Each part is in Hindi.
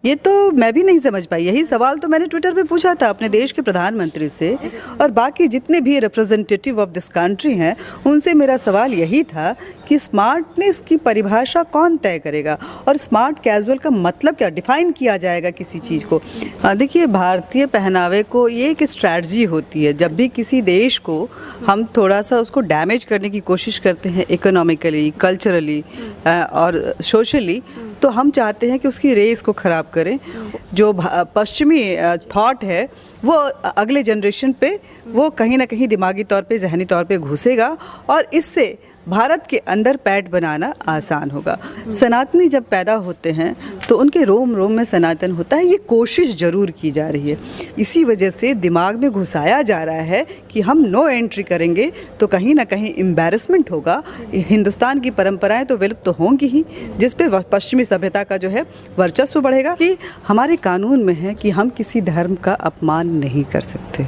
ये तो मैं भी नहीं समझ पाई। यही सवाल तो मैंने ट्विटर पे पूछा था अपने देश के प्रधानमंत्री से और बाकी जितने भी रिप्रेजेंटेटिव ऑफ दिस कंट्री हैं उनसे मेरा सवाल यही था कि स्मार्टनेस की परिभाषा कौन तय करेगा और स्मार्ट कैजुअल का मतलब क्या डिफाइन किया जाएगा किसी चीज़ को। देखिए, भारतीय पहनावे को ये एक स्ट्रैटेजी होती है। जब भी किसी देश को हम थोड़ा सा उसको डैमेज करने की कोशिश करते हैं इकोनॉमिकली, कल्चरली और सोशली, तो हम चाहते हैं कि उसकी रेस को ख़राब करें। जो पश्चिमी थॉट है वो अगले जनरेशन पे वो कहीं ना कहीं दिमागी तौर पे, जहनी तौर पे घुसेगा और इससे भारत के अंदर पैठ बनाना आसान होगा। सनातनी जब पैदा होते हैं तो उनके रोम रोम में सनातन होता है। ये कोशिश ज़रूर की जा रही है। इसी वजह से दिमाग में घुसाया जा रहा है कि हम नो एंट्री करेंगे तो कहीं ना कहीं एम्बैरसमेंट होगा। हिंदुस्तान की परंपराएं तो विलुप्त तो होंगी ही, जिस पे पश्चिमी सभ्यता का जो है वर्चस्व बढ़ेगा। कि हमारे कानून में है कि हम किसी धर्म का अपमान नहीं कर सकते,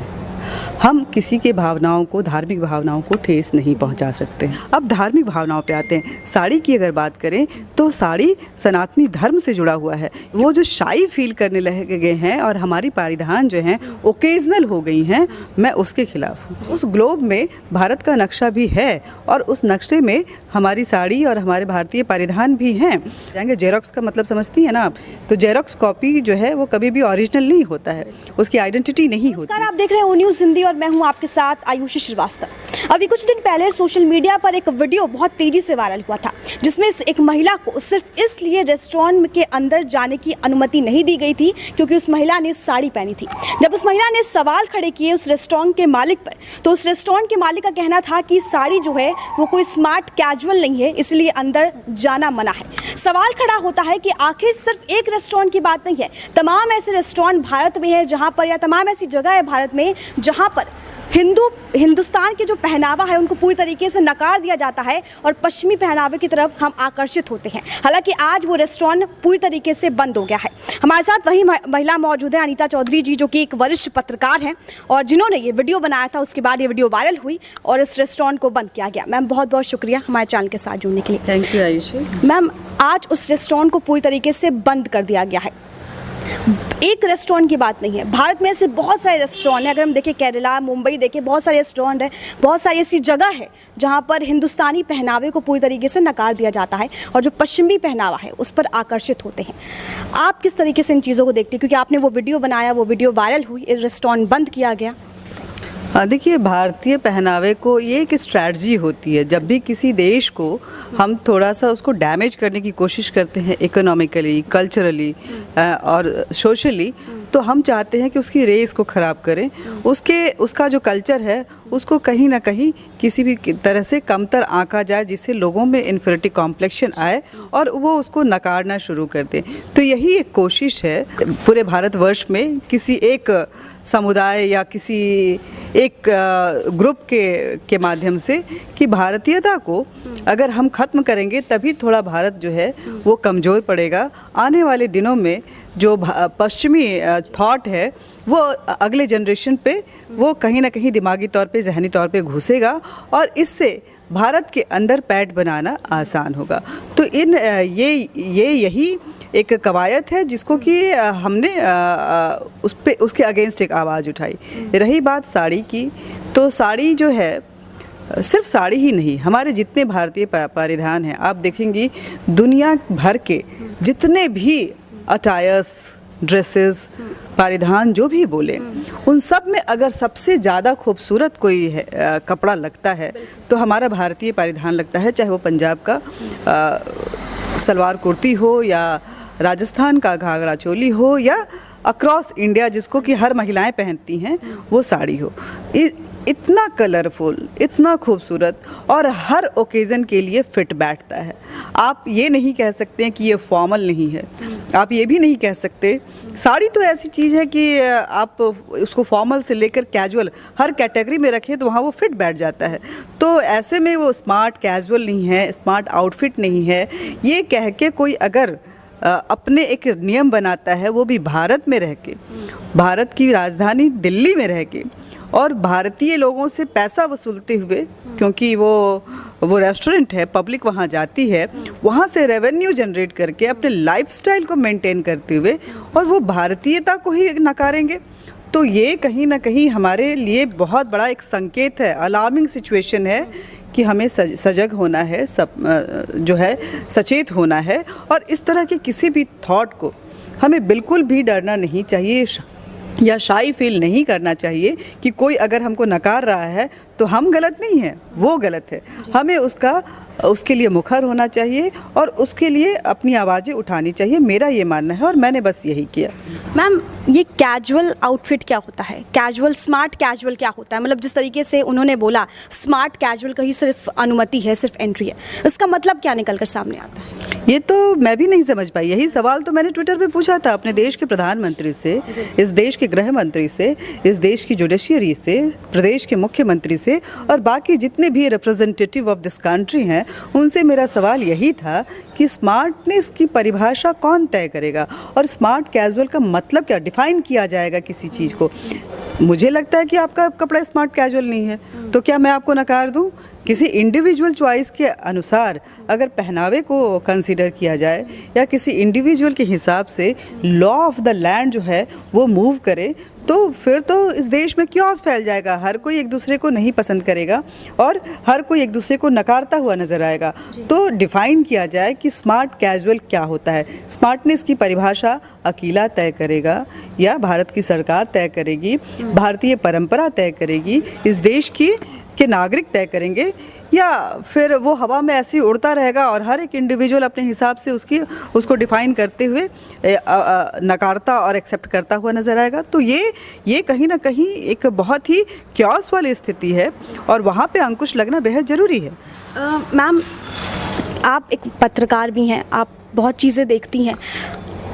हम किसी के भावनाओं को, धार्मिक भावनाओं को ठेस नहीं पहुंचा सकते। अब धार्मिक भावनाओं पे आते हैं। साड़ी की अगर बात करें तो साड़ी सनातनी धर्म से जुड़ा हुआ है। वो जो शाई फील करने लग गए हैं और हमारी परिधान जो हैं ओकेजनल हो गई हैं, मैं उसके खिलाफ हूँ। उस ग्लोब में भारत का नक्शा भी है और उस नक्शे में हमारी साड़ी और हमारे भारतीय परिधान भी हैं। जाएंगे जेरोक्स का मतलब समझती है ना आप? तो जेरोक्स कॉपी जो है वो कभी भी ओरिजिनल नहीं होता है, उसकी आइडेंटिटी नहीं होती। आप देख रहे हैं ओ न्यूज़ हिंदी और मैं हूं आपके साथ आयुषी श्रीवास्तव। अभी कुछ दिन पहले सोशल मीडिया पर एक वीडियो बहुत तेजी से वायरल हुआ था, जिसमें एक महिला को सिर्फ इसलिए रेस्टोरेंट के अंदर जाने की अनुमति नहीं दी गई थी क्योंकि उस महिला ने साड़ी पहनी थी। जब उस महिला ने सवाल खड़े किए उस रेस्टोरेंट के मालिक पर, तो उस रेस्टोरेंट के मालिक का कहना था कि साड़ी जो है वो कोई स्मार्ट कैजुअल नहीं है, इसलिए अंदर जाना मना है। सवाल खड़ा होता है कि आखिर सिर्फ एक रेस्टोरेंट की बात नहीं है, तमाम ऐसे रेस्टोरेंट भारत में है जहाँ पर, या तमाम ऐसी जगह है भारत में जहाँ पर हिंदुस्तान के जो पहनावा है उनको पूरी तरीके से नकार दिया जाता है और पश्चिमी पहनावे की तरफ हम आकर्षित होते हैं। हालांकि आज वो रेस्टोरेंट पूरी तरीके से बंद हो गया है। हमारे साथ वही महिला मौजूद है, अनीता चौधरी जी, जो कि एक वरिष्ठ पत्रकार हैं और जिन्होंने ये वीडियो बनाया था। उसके बाद ये वीडियो वायरल हुई और इस रेस्टोरेंट को बंद किया गया। मैम, बहुत बहुत शुक्रिया हमारे चैनल के साथ जुड़ने के लिए। Thank you Ayushi. मैम, आज उस रेस्टोरेंट को पूरी तरीके से बंद कर दिया गया है। एक रेस्टोरेंट की बात नहीं है, भारत में ऐसे बहुत सारे रेस्टोरेंट हैं। अगर हम देखें केरला, मुंबई देखें, बहुत सारे रेस्टोरेंट हैं, बहुत सारी ऐसी जगह है जहां पर हिंदुस्तानी पहनावे को पूरी तरीके से नकार दिया जाता है और जो पश्चिमी पहनावा है उस पर आकर्षित होते हैं। आप किस तरीके से इन चीज़ों को देखते हैं? क्योंकि आपने वो वीडियो बनाया, वो वीडियो वायरल हुई, इस रेस्टोरेंट बंद किया गया। देखिए, भारतीय पहनावे को ये एक स्ट्रैटेजी होती है। जब भी किसी देश को हम थोड़ा सा उसको डैमेज करने की कोशिश करते हैं इकोनॉमिकली, कल्चरली और सोशली, तो हम चाहते हैं कि उसकी रेस को ख़राब करें। उसका जो कल्चर है उसको कहीं ना कहीं किसी भी तरह से कमतर आंका जाए, जिससे लोगों में इन्फीरियरिटी कॉम्प्लेक्शन आए और वो उसको नकारना शुरू कर दें। तो यही एक कोशिश है पूरे भारतवर्ष में किसी एक समुदाय या किसी एक ग्रुप के माध्यम से कि भारतीयता को अगर हम ख़त्म करेंगे तभी थोड़ा भारत जो है वो कमज़ोर पड़ेगा। आने वाले दिनों में जो पश्चिमी थॉट है वो अगले जनरेशन पे वो कहीं ना कहीं दिमागी तौर पे, जहनी तौर पे घुसेगा और इससे भारत के अंदर पैठ बनाना आसान होगा। तो यही एक कवायद है जिसको कि हमने उसके अगेंस्ट एक आवाज़ उठाई। रही बात साड़ी की, तो साड़ी जो है सिर्फ साड़ी ही नहीं, हमारे जितने भारतीय परिधान हैं, आप देखेंगी दुनिया भर के जितने भी अटायर्स, ड्रेसेस, परिधान जो भी बोले, उन सब में अगर सबसे ज़्यादा खूबसूरत कोई कपड़ा लगता है तो हमारा भारतीय परिधान लगता है। चाहे वो पंजाब का सलवार कुर्ती हो या राजस्थान का घाघरा चोली हो या अक्रॉस इंडिया जिसको कि हर महिलाएं पहनती हैं वो साड़ी हो। इतना कलरफुल, इतना खूबसूरत और हर ओकेज़न के लिए फिट बैठता है। आप ये नहीं कह सकते कि ये फॉर्मल नहीं है, आप ये भी नहीं कह सकते। साड़ी तो ऐसी चीज़ है कि आप उसको फॉर्मल से लेकर कैजुअल हर कैटेगरी में रखें तो वहाँ वो फिट बैठ जाता है। तो ऐसे में वो स्मार्ट कैजुअल नहीं है, स्मार्ट आउटफिट नहीं है। ये कह के कोई अगर अपने एक नियम बनाता है, वो भी भारत में रह के, भारत की राजधानी दिल्ली में रह के और भारतीय लोगों से पैसा वसूलते हुए, क्योंकि वो वो रेस्टोरेंट है, पब्लिक वहाँ जाती है, वहाँ से रेवेन्यू जनरेट करके अपने लाइफस्टाइल को मेंटेन करते हुए और वो भारतीयता को ही नकारेंगे, तो ये कहीं ना कहीं हमारे लिए बहुत बड़ा एक संकेत है, अलार्मिंग सिचुएशन है कि हमें सजग होना है, सब जो है सचेत होना है और इस तरह के किसी भी थॉट को हमें बिल्कुल भी डरना नहीं चाहिए या शाई फील नहीं करना चाहिए कि कोई अगर हमको नकार रहा है तो हम गलत नहीं हैं, वो गलत है। हमें उसके लिए मुखर होना चाहिए और उसके लिए अपनी आवाज़ें उठानी चाहिए, मेरा ये मानना है और मैंने बस यही किया। मैम, ये कैजुअल आउटफिट क्या होता है? कैजुअल, स्मार्ट कैजुअल क्या होता है? मतलब जिस तरीके से उन्होंने बोला स्मार्ट कैजुअल का ही सिर्फ अनुमति है, सिर्फ एंट्री है, इसका मतलब क्या निकल कर सामने आता है? ये तो मैं भी नहीं समझ पाई। यही सवाल तो मैंने ट्विटर पे पूछा था अपने देश के प्रधानमंत्री से, इस देश के गृह मंत्री से, इस देश की जुडिशियरी से, प्रदेश के मुख्यमंत्री से और बाकी जितने भी रिप्रेजेंटेटिव ऑफ दिस कंट्री हैं, उनसे मेरा सवाल यही था कि स्मार्टनेस की परिभाषा कौन तय करेगा और स्मार्ट कैजुअल का मतलब क्या डिफाइन किया जाएगा किसी चीज़ को। मुझे लगता है कि आपका कपड़ा स्मार्ट कैजुअल नहीं है तो क्या मैं आपको नकार दूं? किसी इंडिविजुअल चॉइस के अनुसार अगर पहनावे को कंसीडर किया जाए या किसी इंडिविजुअल के हिसाब से लॉ ऑफ द लैंड जो है वो मूव करे तो फिर तो इस देश में क्योस फैल जाएगा, हर कोई एक दूसरे को नहीं पसंद करेगा और हर कोई एक दूसरे को नकारता हुआ नज़र आएगा। तो डिफ़ाइन किया जाए कि स्मार्ट कैजुअल क्या होता है। स्मार्टनेस की परिभाषा अकेला तय करेगा या भारत की सरकार तय करेगी, भारतीय परंपरा तय करेगी, इस देश के नागरिक तय करेंगे या फिर वो हवा में ऐसे ही उड़ता रहेगा और हर एक इंडिविजुअल अपने हिसाब से उसको डिफ़ाइन करते हुए नकारता और एक्सेप्ट करता हुआ नज़र आएगा। तो ये कहीं ना कहीं एक बहुत ही क्योस वाली स्थिति है और वहाँ पे अंकुश लगना बेहद ज़रूरी है। मैम, आप एक पत्रकार भी हैं, आप बहुत चीज़ें देखती हैं।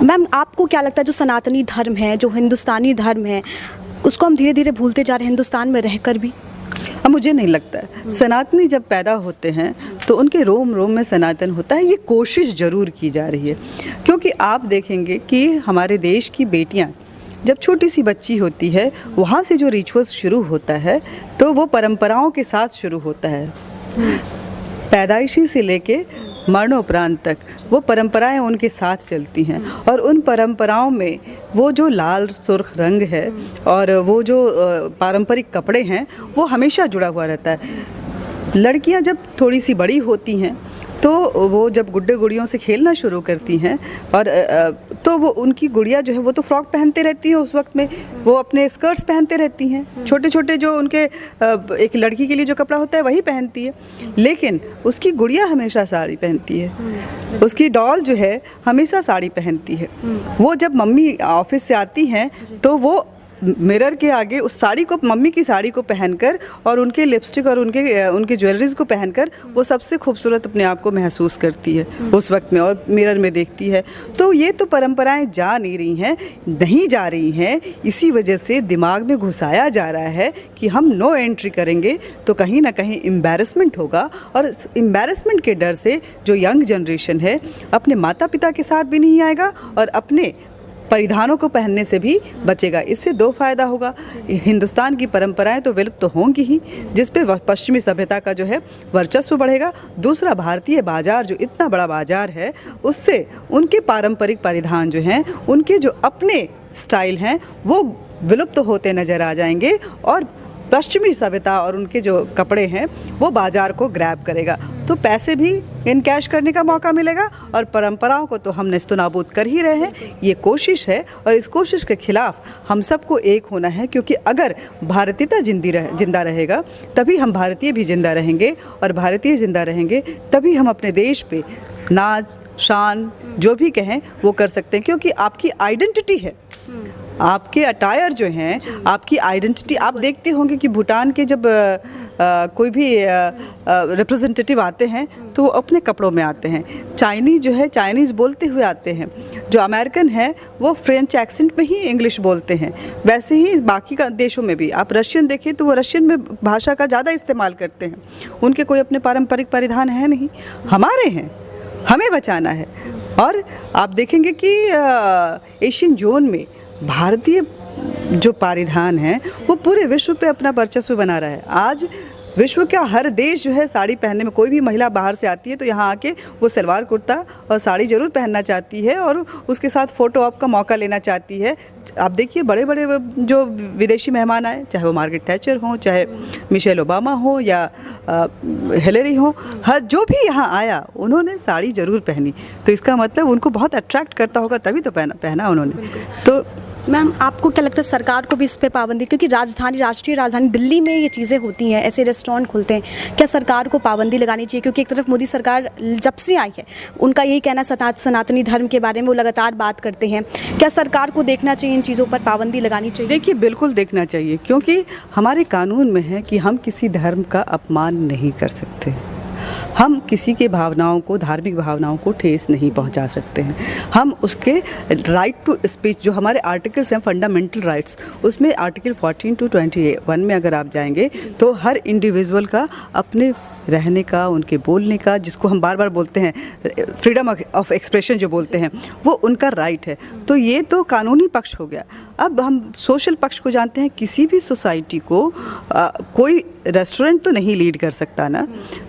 मैम, आपको क्या लगता है जो सनातनी धर्म है, जो हिंदुस्तानी धर्म है, उसको हम धीरे धीरे भूलते जा रहे हैं हिंदुस्तान में रहकर भी? अब मुझे नहीं लगता है। सनातनी जब पैदा होते हैं तो उनके रोम रोम में सनातन होता है, ये कोशिश ज़रूर की जा रही है। क्योंकि आप देखेंगे कि हमारे देश की बेटियां जब छोटी सी बच्ची होती है वहाँ से जो रिचुअल्स शुरू होता है तो वो परंपराओं के साथ शुरू होता है। पैदाइशी से लेके मरणोपरांत तक वो परंपराएं उनके साथ चलती हैं और उन परंपराओं में वो जो लाल सुर्ख रंग है और वो जो पारंपरिक कपड़े हैं वो हमेशा जुड़ा हुआ रहता है। लड़कियां जब थोड़ी सी बड़ी होती हैं तो वो जब गुड्डे गुड़ियों से खेलना शुरू करती हैं और तो वो उनकी गुड़िया जो है वो तो फ्रॉक पहनते रहती हैं, उस वक्त में वो अपने स्कर्ट्स पहनते रहती हैं, छोटे छोटे जो उनके एक लड़की के लिए जो कपड़ा होता है वही पहनती है, लेकिन उसकी गुड़िया हमेशा साड़ी पहनती है, उसकी डॉल जो है हमेशा साड़ी पहनती है। वो जब मम्मी ऑफिस से आती हैं तो वो मिरर के आगे उस साड़ी को, मम्मी की साड़ी को पहनकर और उनके लिपस्टिक और उनके ज्वेलरीज को पहनकर वो सबसे खूबसूरत अपने आप को महसूस करती है उस वक्त में और मिरर में देखती है। तो ये तो परंपराएं जा नहीं रही हैं, नहीं जा रही हैं, इसी वजह से दिमाग में घुसाया जा रहा है कि हम नो एंट्री करेंगे तो कहीं ना कहीं एम्बैरसमेंट होगा और एम्बैरसमेंट के डर से जो यंग जनरेशन है अपने माता पिता के साथ भी नहीं आएगा और अपने परिधानों को पहनने से भी बचेगा। इससे दो फायदा होगा, हिंदुस्तान की परंपराएं तो विलुप्त तो होंगी ही, जिस पे पश्चिमी सभ्यता का जो है वर्चस्व बढ़ेगा। दूसरा, भारतीय बाजार जो इतना बड़ा बाजार है उससे उनके पारंपरिक परिधान जो हैं, उनके जो अपने स्टाइल हैं वो विलुप्त होते नज़र आ जाएंगे और पश्चिमी सभ्यता और उनके जो कपड़े हैं वो बाजार को ग्रैब करेगा। तो पैसे भी इनकैश करने का मौका मिलेगा और परंपराओं को तो हम नेस्तनाबूद कर ही रहे हैं। ये कोशिश है और इस कोशिश के खिलाफ हम सबको एक होना है, क्योंकि अगर भारतीयता जिंदा रहेगा तभी हम भारतीय भी जिंदा रहेंगे और भारतीय जिंदा रहेंगे तभी हम अपने देश पे नाज शान जो भी कहें वो कर सकते हैं, क्योंकि आपकी आइडेंटिटी है, आपके अटायर जो हैं, आपकी आइडेंटिटी। आप देखते होंगे कि भूटान के जब कोई भी रिप्रेजेंटेटिव आते हैं तो वो अपने कपड़ों में आते हैं। चाइनीज़ जो है चाइनीज़ बोलते हुए आते हैं, जो अमेरिकन है वो फ्रेंच एक्सेंट में ही इंग्लिश बोलते हैं। वैसे ही बाकी का देशों में भी आप रशियन देखें तो वो रशियन में भाषा का ज़्यादा इस्तेमाल करते हैं, उनके कोई अपने पारंपरिक परिधान है नहीं, हमारे हैं, हमें बचाना है। और आप देखेंगे कि एशियन जोन में भारतीय जो परिधान है वो पूरे विश्व पे अपना वर्चस्व बना रहा है। आज विश्व का हर देश जो है साड़ी पहनने में, कोई भी महिला बाहर से आती है तो यहाँ आके वो सलवार कुर्ता और साड़ी ज़रूर पहनना चाहती है और उसके साथ फ़ोटो ऑप का मौका लेना चाहती है। आप देखिए बड़े बड़े जो विदेशी मेहमान आए, चाहे वो मार्garet थैचर हों, चाहे मिशेल ओबामा हो या हिलरी हो, हर जो भी यहाँ आया उन्होंने साड़ी ज़रूर पहनी। तो इसका मतलब उनको बहुत अट्रैक्ट करता होगा, तभी तो पहना उन्होंने। तो मैम आपको क्या लगता है सरकार को भी इस पे पाबंदी, क्योंकि राष्ट्रीय राजधानी दिल्ली में ये चीज़ें होती हैं, ऐसे रेस्टोरेंट खुलते हैं, क्या सरकार को पाबंदी लगानी चाहिए? क्योंकि एक तरफ मोदी सरकार जब से आई है उनका यही कहना सनातनी धर्म के बारे में वो लगातार बात करते हैं, क्या सरकार को देखना चाहिए इन चीज़ों पर पाबंदी लगानी चाहिए? देखिए बिल्कुल देखना चाहिए, क्योंकि हमारे कानून में है कि हम किसी धर्म का अपमान नहीं कर सकते, हम किसी के भावनाओं को, धार्मिक भावनाओं को ठेस नहीं पहुंचा सकते हैं। हम उसके राइट टू स्पीच जो हमारे आर्टिकल्स हैं, फंडामेंटल राइट्स, उसमें आर्टिकल 14 to 21 में अगर आप जाएंगे तो हर इंडिविजुअल का अपने रहने का, उनके बोलने का, जिसको हम बार बार बोलते हैं फ्रीडम ऑफ एक्सप्रेशन जो बोलते हैं, वो उनका राइट है। तो ये तो कानूनी पक्ष हो गया। अब हम सोशल पक्ष को जानते हैं। किसी भी सोसाइटी को कोई रेस्टोरेंट तो नहीं लीड कर सकता ना,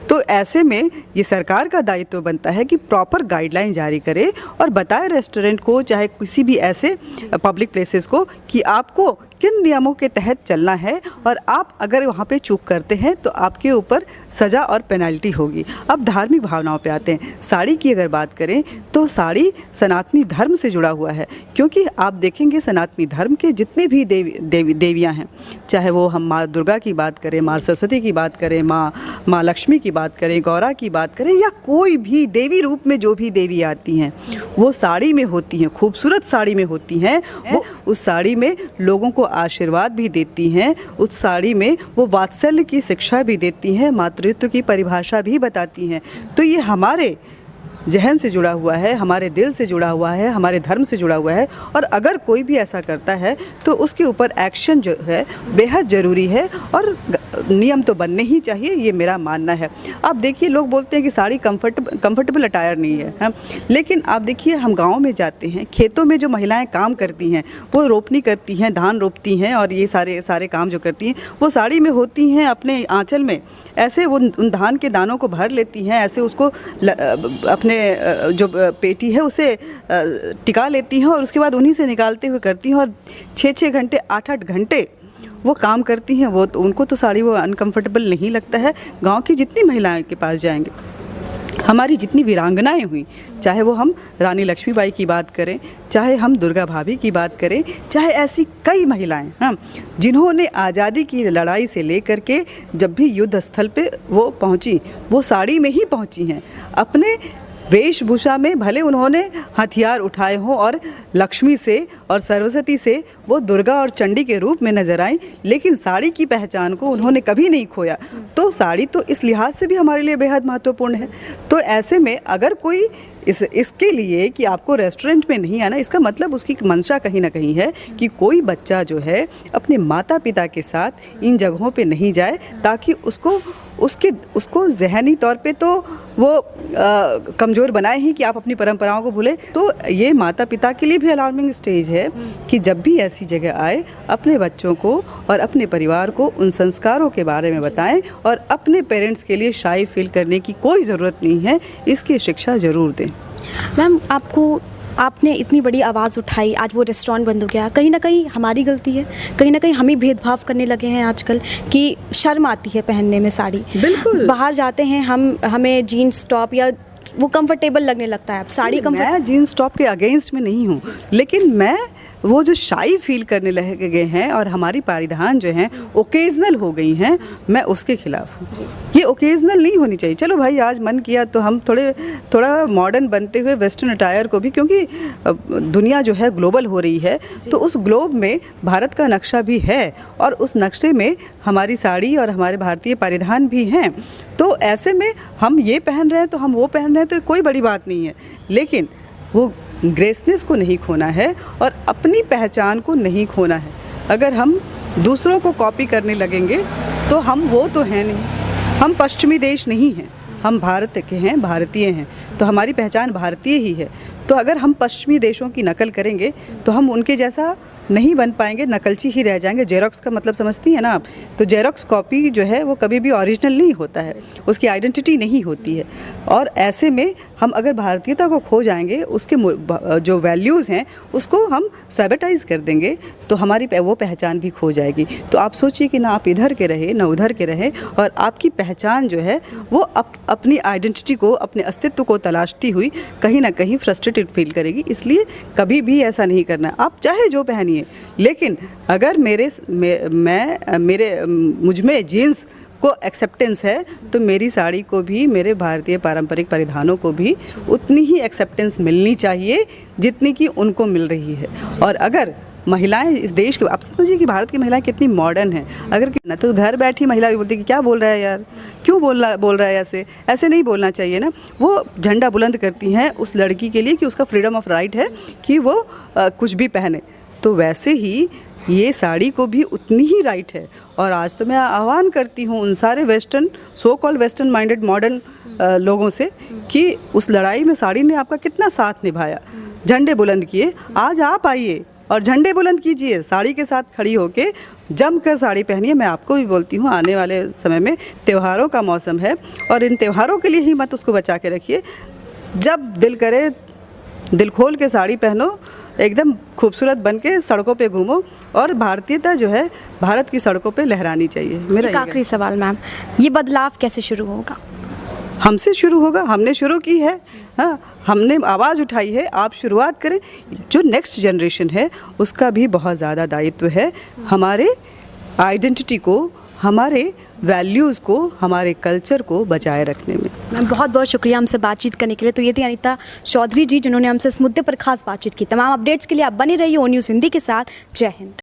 तो ऐसे में ये सरकार का दायित्व बनता है कि प्रॉपर गाइडलाइन जारी करे और बताए रेस्टोरेंट को, चाहे किसी भी ऐसे पब्लिक प्लेसेस को, कि आपको किन नियमों के तहत चलना है और आप अगर वहाँ पे चूक करते हैं तो आपके ऊपर सज़ा और पेनल्टी होगी। अब धार्मिक भावनाओं पे आते हैं। साड़ी की अगर बात करें तो साड़ी सनातनी धर्म से जुड़ा हुआ है, क्योंकि आप देखेंगे सनातनी धर्म के जितने भी देवियाँ हैं, चाहे वो हम माँ दुर्गा की बात करें, माँ सरस्वती की बात करें, माँ लक्ष्मी की बात करें, गौरा की बात करें, या कोई भी देवी रूप में जो भी देवी आती हैं वो साड़ी में होती हैं, खूबसूरत साड़ी में होती हैं। वो उस साड़ी में लोगों को आशीर्वाद भी देती हैं, उस साड़ी में वो वात्सल्य की शिक्षा भी देती हैं, मातृत्व की परिभाषा भी बताती हैं। तो ये हमारे जहन से जुड़ा हुआ है, हमारे दिल से जुड़ा हुआ है, हमारे धर्म से जुड़ा हुआ है। और अगर कोई भी ऐसा करता है तो उसके ऊपर एक्शन जो है बेहद ज़रूरी है और नियम तो बनने ही चाहिए, ये मेरा मानना है। आप देखिए लोग बोलते हैं कि साड़ी कंफर्टेबल अटायर नहीं है, हाँ? लेकिन आप देखिए हम गाँव में जाते हैं, खेतों में जो महिलाएं काम करती हैं, वो रोपनी करती हैं, धान रोपती हैं और ये सारे काम जो करती हैं वो साड़ी में होती हैं। अपने आंचल में ऐसे वो उन धान के दानों को भर लेती हैं, ऐसे उसको अपने जो पेटी है उसे टिका लेती हैं और उसके बाद उन्हीं से निकालते हुए करती हैं और 6-6 घंटे 8-8 घंटे वो काम करती हैं। वो तो उनको तो साड़ी वो अनकंफर्टेबल नहीं लगता है। गांव की जितनी महिलाएं के पास जाएंगे, हमारी जितनी वीरांगनाएं हुई, चाहे वो हम रानी लक्ष्मीबाई की बात करें, चाहे हम दुर्गा भाभी की बात करें, चाहे ऐसी कई महिलाएं, हाँ, जिन्होंने आज़ादी की लड़ाई से लेकर के जब भी युद्ध स्थल पे वो पहुंची, वो साड़ी में ही पहुंची हैं। अपने वेशभूषा में भले उन्होंने हथियार उठाए हों और लक्ष्मी से और सरस्वती से वो दुर्गा और चंडी के रूप में नजर आई, लेकिन साड़ी की पहचान को उन्होंने कभी नहीं खोया। तो साड़ी तो इस लिहाज से भी हमारे लिए बेहद महत्वपूर्ण है। तो ऐसे में अगर कोई इसके लिए कि आपको रेस्टोरेंट में नहीं आना, इसका मतलब उसकी मंशा कहीं ना कहीं है कि कोई बच्चा जो है अपने माता पिता के साथ इन जगहों पे नहीं जाए, ताकि उसको ज़हनी तौर पे तो वो कमज़ोर बनाए ही कि आप अपनी परंपराओं को भूलें। तो ये माता पिता के लिए भी अलार्मिंग स्टेज है कि जब भी ऐसी जगह आए, अपने बच्चों को और अपने परिवार को उन संस्कारों के बारे में बताएं और अपने पेरेंट्स के लिए शाई फील करने की कोई ज़रूरत नहीं है, इसकी शिक्षा ज़रूर दें। मैम आपने इतनी बड़ी आवाज़ उठाई, आज वो रेस्टोरेंट बंद हो गया, कहीं ना कहीं हमारी गलती है, कहीं ना कहीं हम ही भेदभाव करने लगे हैं आजकल कि शर्म आती है पहनने में साड़ी। बिल्कुल, बाहर जाते हैं हमें जीन्स टॉप या वो कंफर्टेबल लगने लगता है। अब साड़ी मैं जीन्स टॉप के अगेंस्ट में नहीं हूँ, लेकिन मैं वो जो शाई फील करने लगे हैं और हमारी परिधान जो हैं ओकेजनल हो गई हैं, मैं उसके खिलाफ हूँ। ये ओकेजनल नहीं होनी चाहिए। चलो भाई आज मन किया तो हम थोड़ा मॉडर्न बनते हुए वेस्टर्न अटायर को भी, क्योंकि दुनिया जो है ग्लोबल हो रही है, तो उस ग्लोब में भारत का नक्शा भी है और उस नक्शे में हमारी साड़ी और हमारे भारतीय परिधान भी हैं। तो ऐसे में हम ये पहन रहे हैं तो हम वो पहन रहे हैं, तो कोई बड़ी बात नहीं है। लेकिन वो ग्रेसनेस को नहीं खोना है और अपनी पहचान को नहीं खोना है। अगर हम दूसरों को कॉपी करने लगेंगे तो हम वो तो हैं नहीं, हम पश्चिमी देश नहीं हैं, हम भारत के हैं, भारतीय हैं। तो हमारी पहचान भारतीय ही है। तो अगर हम पश्चिमी देशों की नकल करेंगे तो हम उनके जैसा नहीं बन पाएंगे, नकलची ही रह जाएंगे। जेरोक्स का मतलब समझती हैं ना आप? तो जेरोक्स कॉपी जो है वो कभी भी ओरिजिनल नहीं होता है, उसकी आइडेंटिटी नहीं होती है। और ऐसे में हम अगर भारतीयता को खो जाएंगे, उसके जो वैल्यूज़ हैं उसको हम सैबोटाइज कर देंगे, तो हमारी वो पहचान भी खो जाएगी। तो आप सोचिए कि ना आप इधर के रहे ना उधर के रहे, और आपकी पहचान जो है वो अपनी आइडेंटिटी को, अपने अस्तित्व को तलाशती हुई कहीं ना कहीं फ्रस्ट्रेटेड फील करेगी। इसलिए कभी भी ऐसा नहीं करना है। आप चाहे जो पहनिए, लेकिन अगर मुझ में जीन्स को एक्सेप्टेंस है तो मेरी साड़ी को भी, मेरे भारतीय पारंपरिक परिधानों को भी उतनी ही एक्सेप्टेंस मिलनी चाहिए जितनी कि उनको मिल रही है। और अगर महिलाएं इस देश के, आप समझिए कि भारत की महिलाएं कितनी मॉडर्न हैं। अगर ना तो घर बैठी महिला भी बोलती है कि क्या बोल रहा है यार, क्यों बोल रहा है, ऐसे नहीं बोलना चाहिए ना। वो झंडा बुलंद करती हैं उस लड़की के लिए कि उसका फ्रीडम ऑफ राइट है कि वो कुछ भी पहने। तो वैसे ही ये साड़ी को भी उतनी ही राइट है। और आज तो मैं आह्वान करती हूँ उन सारे western, so called western minded modern लोगों से कि उस लड़ाई में साड़ी ने आपका कितना साथ निभाया, झंडे बुलंद किए। आज आप आइए और झंडे बुलंद कीजिए, साड़ी के साथ खड़ी होके जमकर साड़ी पहनिए। मैं आपको भी बोलती हूँ, आने वाले समय में त्योहारों का मौसम है और इन त्योहारों के लिए ही मत उसको बचा के रखिए। जब दिल करे दिल खोल के साड़ी पहनो, एकदम खूबसूरत बन के सड़कों पे घूमो, और भारतीयता जो है भारत की सड़कों पे लहरानी चाहिए। मेरा एक आखिरी सवाल मैम, ये बदलाव कैसे शुरू होगा? हमसे शुरू होगा, हमने शुरू की है। हाँ, हमने आवाज़ उठाई है, आप शुरुआत करें। जो नेक्स्ट जनरेशन है उसका भी बहुत ज़्यादा दायित्व है हमारे आइडेंटिटी को, हमारे वैल्यूज़ को, हमारे कल्चर को बचाए रखने में। मैम बहुत बहुत शुक्रिया हमसे बातचीत करने के लिए। तो ये थी अनीता चौधरी जी जिन्होंने हमसे इस मुद्दे पर खास बातचीत की। तमाम अपडेट्स के लिए आप बने रहिए ओ न्यूज़ हिंदी के साथ। जय हिंद।